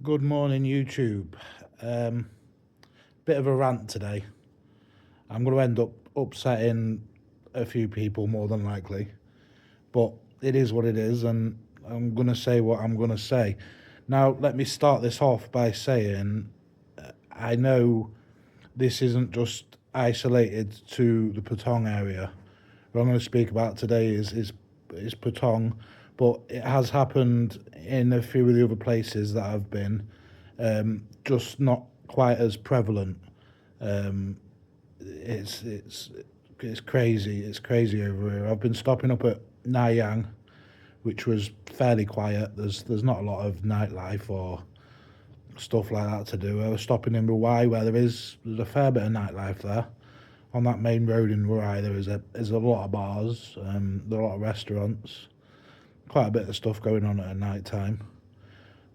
Good morning, YouTube. Um, Bit of a rant today. I'm going to end up upsetting a few people more than likely, but it is what it is, and I'm going to say what I'm going to say. Now, let me start this off by saying I know this isn't just isolated to the Patong area. What I'm going to speak about today is Patong, but it has happened in a few of the other places that I've been, just not quite as prevalent. Um, it's crazy. It's crazy over here. I've been stopping up at Nanyang, which was fairly quiet. There's not a lot of nightlife or stuff like that to do. I was stopping in Ruai, where there's a fair bit of nightlife there. On that main road in Ruai, there's a lot of bars. There are a lot of restaurants. Quite a bit of stuff going on at night time.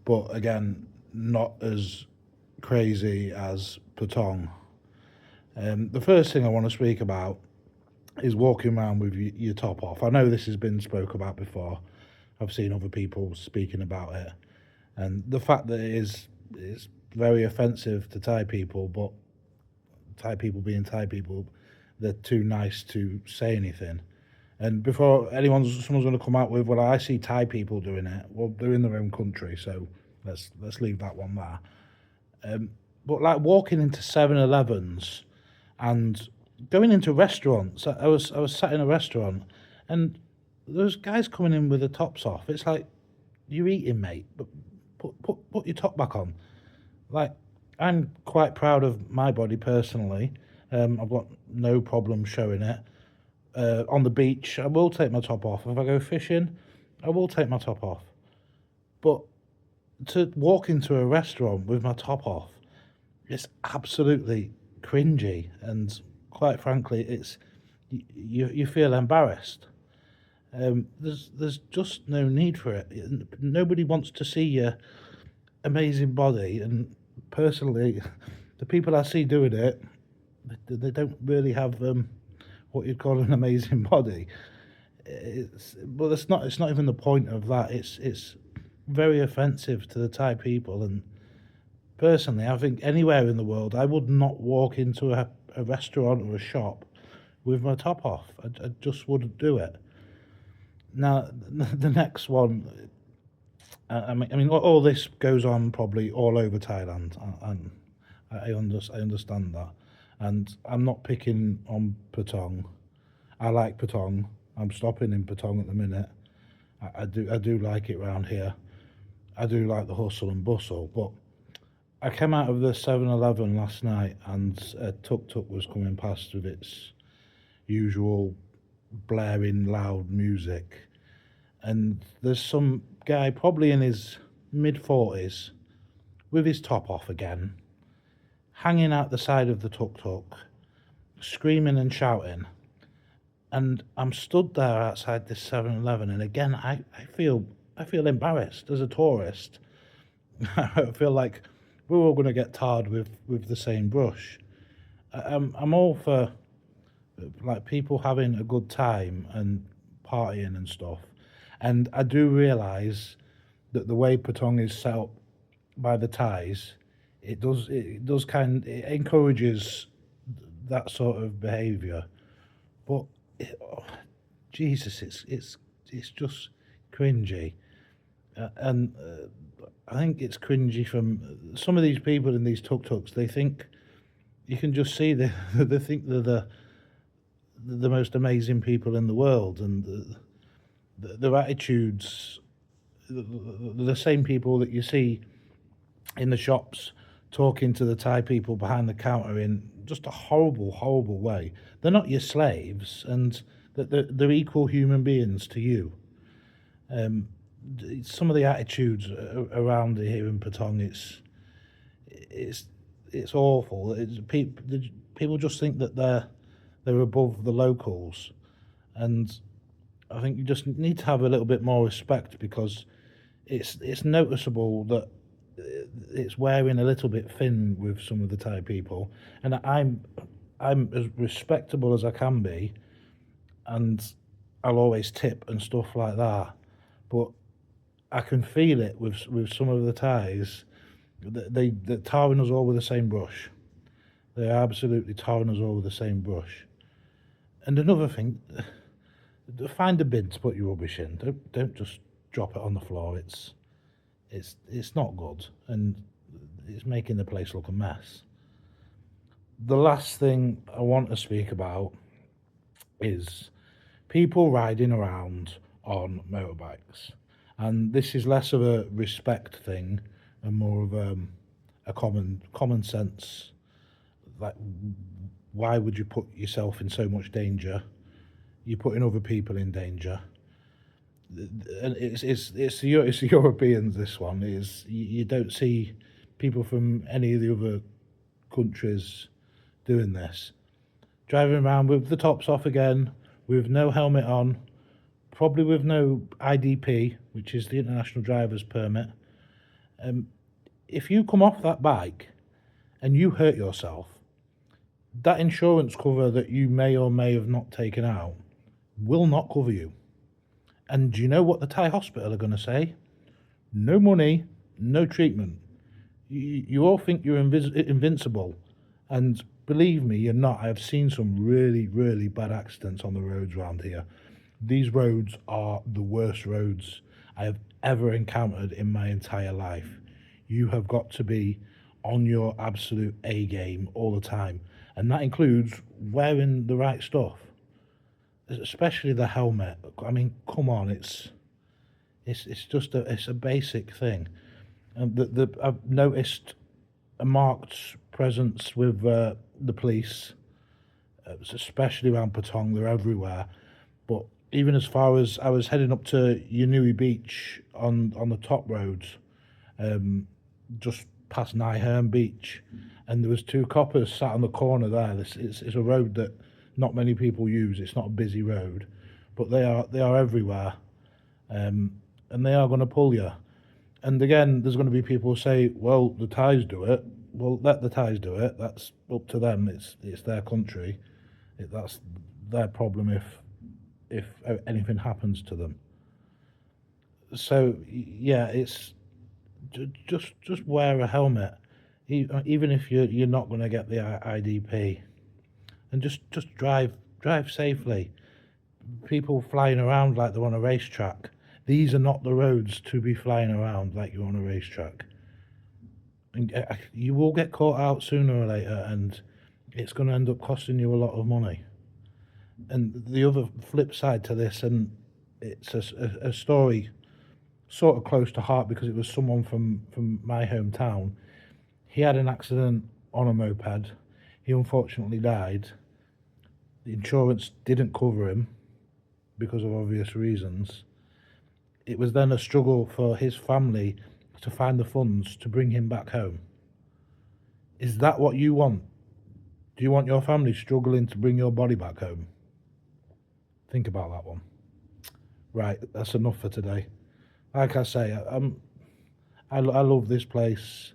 But again, not as crazy as Patong. The first thing I want to speak about is walking around with your top off. I know this has been spoke about before. I've seen other people speaking about it, and the fact that it's very offensive to Thai people, but Thai people being Thai people, they're too nice to say anything. And before someone's going to come out with, well, I see Thai people doing it. Well, they're in their own country, so let's leave that one there. But like walking into 7-Elevens and going into restaurants. I was sat in a restaurant, and there's guys coming in with the tops off. It's like, you're eating, mate, but put your top back on. Like, I'm quite proud of my body personally. I've got no problem showing it. On the beach, I will take my top off. If I go fishing, I will take my top off. But to walk into a restaurant with my top off, it's absolutely cringy, and quite frankly, you feel embarrassed. There's just no need for it. Nobody wants to see your amazing body, and personally, the people I see doing it, they don't really have what you'd call an amazing body. But it's not even the point of that. It's very offensive to the Thai people, and personally, I think anywhere in the world, I would not walk into a restaurant or a shop with my top off. I just wouldn't do it. Now, the next one, I mean, all this goes on probably all over Thailand, and I understand that. And I'm not picking on Patong. I like Patong. I'm stopping in Patong at the minute. I do like it round here. I do like the hustle and bustle, but I came out of the 7-Eleven last night, and a tuk-tuk was coming past with its usual blaring loud music. And there's some guy, probably in his mid-40s, with his top off again, hanging out the side of the tuk-tuk, screaming and shouting. And I'm stood there outside this 7-Eleven, and again, I feel embarrassed as a tourist. I feel like we're all going to get tarred with the same brush. I'm all for like people having a good time and partying and stuff, and I do realise that the way Patong is set up by the Thais, it encourages that sort of behaviour, but oh, Jesus, it's just cringy, and I think it's cringy from some of these people in these tuk-tuks. They think you can just see they think they're the most amazing people in the world, and their attitudes, the same people that you see in the shops talking to the Thai people behind the counter in just a horrible, horrible way. They're not your slaves, and they're equal human beings to you. Some of the attitudes around here in Patong, it's awful. People just think that they're above the locals, and I think you just need to have a little bit more respect, because it's noticeable that it's wearing a little bit thin with some of the Thai people, and I'm as respectable as I can be, and I'll always tip and stuff like that, but I can feel it with some of the Thais. They're tarring us all with the same brush. They're absolutely tarring us all with the same brush. And another thing, find a bin to put your rubbish in. Don't just drop it on the floor. It's not good, and it's making the place look a mess. The last thing I want to speak about is people riding around on motorbikes, and this is less of a respect thing and more of a common sense. Like, why would you put yourself in so much danger? You're putting other people in danger. And it's the Europeans. This one is you don't see people from any of the other countries doing this. Driving around with the tops off again, with no helmet on, probably with no IDP, which is the International Driver's Permit. If you come off that bike and you hurt yourself, that insurance cover that you may or may have not taken out will not cover you. And do you know what the Thai hospital are going to say? No money, no treatment. You all think you're invincible. And believe me, you're not. I have seen some really, really bad accidents on the roads around here. These roads are the worst roads I have ever encountered in my entire life. You have got to be on your absolute A game all the time. And that includes wearing the right stuff, especially the helmet. I mean, come on, it's just a basic thing. And I've noticed a marked presence with the police, especially around Patong. They're everywhere. But even as far as I was heading up to Yanui Beach on the top roads, just past Naiherm Beach, and there was two coppers sat on the corner there. It's a road that not many people use. It's not a busy road, but they are everywhere, and they are going to pull you. And again, there's going to be people who say, "Well, the Thais do it." Well, let the Thais do it. That's up to them. It's their country. That's their problem if anything happens to them. So yeah, it's just wear a helmet, even if you're not going to get the IDP, and just drive safely. People flying around like they're on a racetrack. These are not the roads to be flying around like you're on a racetrack. And you will get caught out sooner or later, and it's going to end up costing you a lot of money. And the other flip side to this, and it's a story sort of close to heart because it was someone from my hometown. He had an accident on a moped. He unfortunately died. The insurance didn't cover him because of obvious reasons. It was then a struggle for his family to find the funds to bring him back home. Is that what you want? Do you want your family struggling to bring your body back home? Think about that one. Right, that's enough for today. Like I say, I love this place.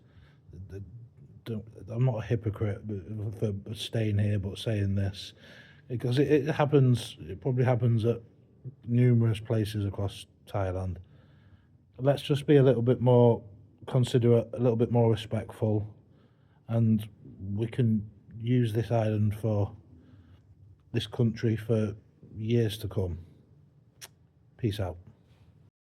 I'm not a hypocrite for staying here, but saying this because it happens. It probably happens at numerous places across Thailand. Let's just be a little bit more considerate, a little bit more respectful, and we can use this island for this country for years to come. Peace out.